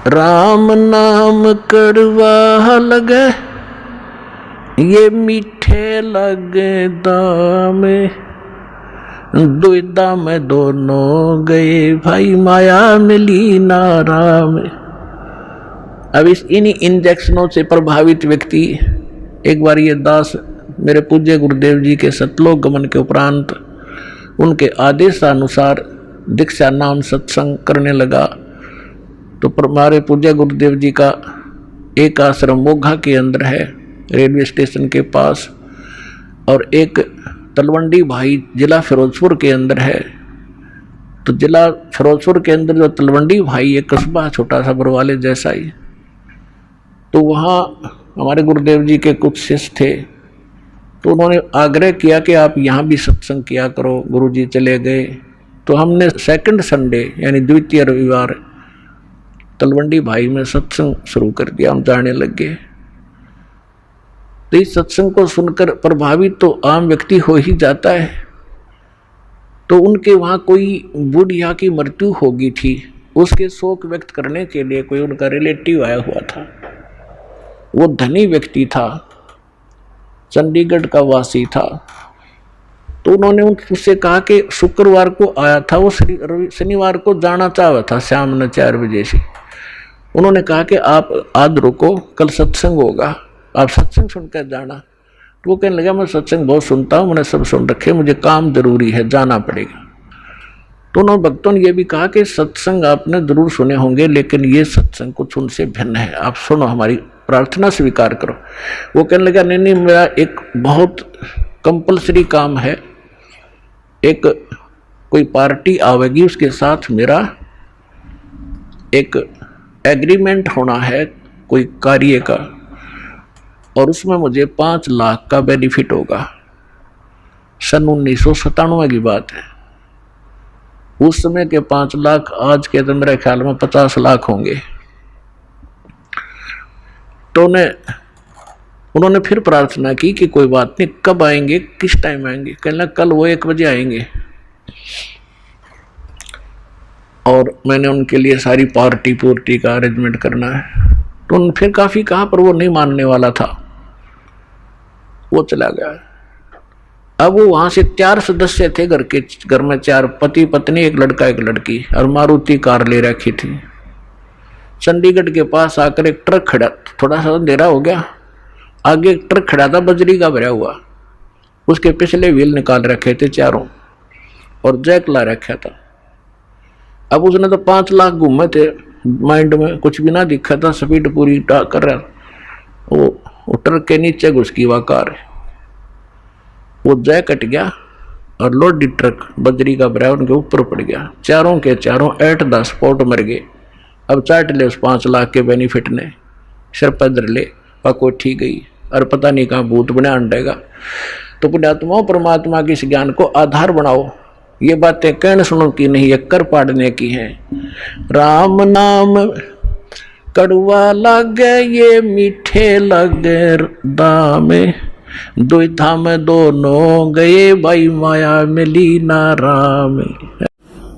राम नाम कड़वा लगे ये मीठे लगे दामे, दुविधा में दोनों गए भाई माया मिली नारा में। अब इन्हीं इंजेक्शनों से प्रभावित व्यक्ति एक बार ये दास मेरे पूज्य गुरुदेव जी के सतलोक गमन के उपरांत उनके आदेशानुसार दीक्षा नाम सत्संग करने लगा। तो हमारे पूज्य गुरुदेव जी का एक आश्रम मोघा के अंदर है, रेलवे स्टेशन के पास, और एक तलवंडी भाई जिला फिरोजपुर के अंदर है। तो जिला फिरोजपुर के अंदर जो तलवंडी भाई एक कस्बा छोटा सा बरवाले जैसा ही, तो वहाँ हमारे गुरुदेव जी के कुछ शिष्य थे। तो उन्होंने आग्रह किया कि आप यहाँ भी सत्संग किया करो। गुरुजी चले गए तो हमने सेकंड संडे यानी द्वितीय रविवार तलवंडी भाई में सत्संग शुरू कर दिया। हम जाने लगे। तो इस सत्संग को सुनकर प्रभावित तो आम व्यक्ति हो ही जाता है। तो उनके वहाँ कोई बुढ़िया की मृत्यु हो गई थी, उसके शोक व्यक्त करने के लिए कोई उनका रिलेटिव आया हुआ था। वो धनी व्यक्ति था, चंडीगढ़ का वासी था। तो उन्होंने उससे कहा कि शुक्रवार को आया था, वो शनिवार को जाना चाहा था शाम में 4 बजे से। उन्होंने कहा कि आप आज रुको, कल सत्संग होगा, आप सत्संग सुनकर जाना। तो वो कहने लगा मैं सत्संग बहुत सुनता हूँ, मैंने सब सुन रखे, मुझे काम जरूरी है, जाना पड़ेगा। तो उन्होंने भक्तों ने यह भी कहा कि सत्संग आपने जरूर सुने होंगे, लेकिन ये सत्संग कुछ उनसे भिन्न है, आप सुनो, हमारी प्रार्थना स्वीकार करो। वो कहने लगा नहीं नहीं, मेरा एक बहुत कंपलसरी काम है, एक कोई पार्टी आवेगी, उसके साथ मेरा एक एग्रीमेंट होना है कोई कार्य का, और उसमें मुझे 5 लाख का बेनिफिट होगा। सन 1997 की बात है। उस समय के 5 लाख आज के तो मेरे ख्याल में 50 लाख होंगे। तो उन्होंने फिर प्रार्थना की कि कोई बात नहीं, कब आएंगे, किस टाइम आएंगे? कहना कल वो 1 बजे आएंगे। और मैंने उनके लिए सारी पार्टी का अरेंजमेंट करना है। तो उन्होंने फिर काफ़ी कहा, पर वो नहीं मानने वाला था, वो चला गया। अब वो वहाँ से 4 सदस्य थे घर में 4 पति पत्नी, एक लड़का एक लड़की, और मारुति कार ले रखी थी। चंडीगढ़ के पास आकर एक ट्रक खड़ा, थोड़ा सा अंधेरा हो गया, आगे एक ट्रक खड़ा था बजरी का भरा हुआ, उसके पिछले व्हील निकाल रखे थे चारों और जैक ला रखा था। अब उसने तो 5 लाख घूमे थे माइंड में, कुछ भी ना दिखा था, स्पीड पूरी कर रहा। वो ट्रक के नीचे घुस गई वह कार, वो जैक कट गया और लोडी ट्रक बजरी का भरा उनके ऊपर पड़ गया। चारों के चारों 8-10 स्पॉट मर गए। अब चाट ले उस 5 लाख के बेनिफिट ने, सिर पदर ले कोठी गई, और पता नहीं कहाँ भूत बने अंडेगा। तो पुण्यात्माओं, परमात्मा के इस ज्ञान को आधार बनाओ। ये बातें कहने सुनो की नहीं, ये कर पाड़ने की हैं। राम नाम कड़वा लगे ये मीठे लगे दामे, दुविधा में दोनों गए भाई माया मिली नारा में।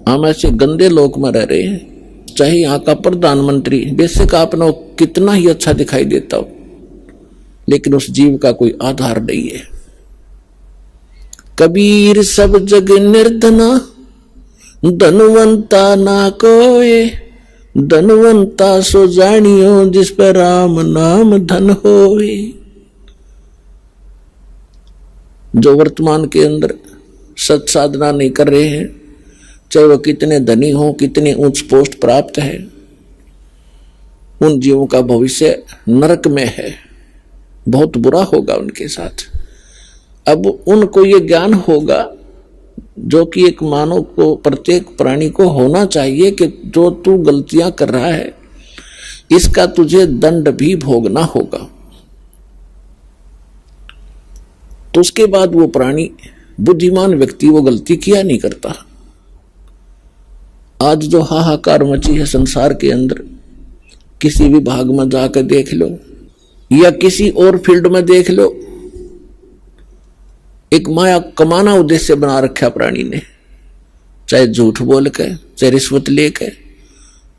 हम ऐसे गंदे लोक में रह रहे हैं, चाहे यहाँ का प्रधानमंत्री बेशक आपने कितना ही अच्छा दिखाई देता हो, लेकिन उस जीव का कोई आधार नहीं है। कबीर सब जग निर्धना, धनवंता ना कोय, धनवंता सो जानियो जिस पर राम नाम धन होए। जो वर्तमान के अंदर सत साधना नहीं कर रहे हैं, चाहे वो कितने धनी हो, कितने उच्च पोस्ट प्राप्त है, उन जीवों का भविष्य नरक में है, बहुत बुरा होगा उनके साथ। अब उनको ये ज्ञान होगा जो कि एक मानव को, प्रत्येक प्राणी को होना चाहिए कि जो तू गलतियां कर रहा है इसका तुझे दंड भी भोगना होगा। तो उसके बाद वो प्राणी, बुद्धिमान व्यक्ति, वो गलती किया नहीं करता। आज जो हाहाकार मची है संसार के अंदर, किसी भी भाग में जाकर देख लो या किसी और फील्ड में देख लो, एक माया कमाना उद्देश्य बना रखा प्राणी ने, चाहे झूठ बोल के, चाहे रिश्वत लेके,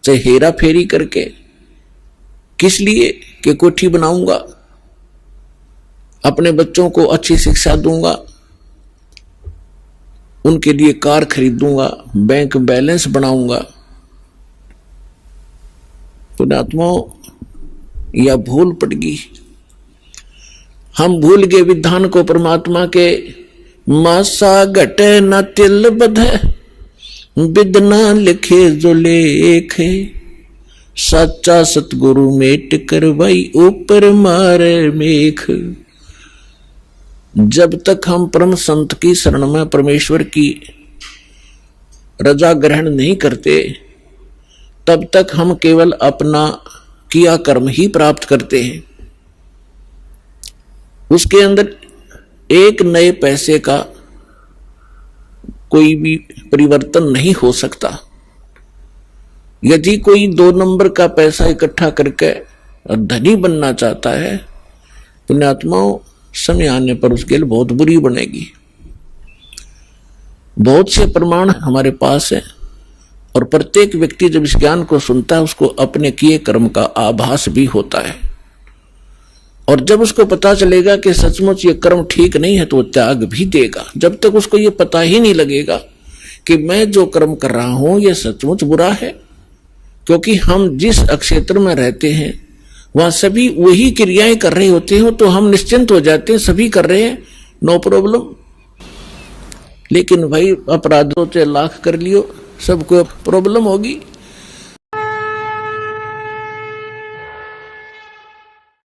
चाहे हेरा फेरी करके, किस लिए? कि कोठी बनाऊंगा, अपने बच्चों को अच्छी शिक्षा दूंगा, उनके लिए कार खरीदूंगा, बैंक बैलेंस बनाऊंगा। पुण्यात्मा, यह भूल पड़ गई। हम भूल गए विधान को परमात्मा के। मासा घटे न तिल बधे, विदना लिखे जो लेखे, सच्चा सतगुरु मेट कर भाई ऊपर मारे मेख। जब तक हम परम संत की शरण में परमेश्वर की रजा ग्रहण नहीं करते, तब तक हम केवल अपना किया कर्म ही प्राप्त करते हैं। उसके अंदर एक नए पैसे का कोई भी परिवर्तन नहीं हो सकता। यदि कोई 2 नंबर का पैसा इकट्ठा करके धनी बनना चाहता है, पुण्यात्माओं, समय आने पर उसके लिए बहुत बुरी बनेगी। बहुत से प्रमाण हमारे पास है, और प्रत्येक व्यक्ति जब इस ज्ञान को सुनता है उसको अपने किए कर्म का आभास भी होता है। और जब उसको पता चलेगा कि सचमुच ये कर्म ठीक नहीं है तो वो त्याग भी देगा। जब तक उसको ये पता ही नहीं लगेगा कि मैं जो कर्म कर रहा हूं ये सचमुच बुरा है, क्योंकि हम जिस क्षेत्र में रहते हैं वहां सभी वही क्रियाएं कर रहे होते हैं, तो हम निश्चिंत हो जाते हैं, सभी कर रहे हैं, नो प्रॉब्लम। लेकिन भाई अपराधों से लाख कर लियो, सबको प्रॉब्लम होगी।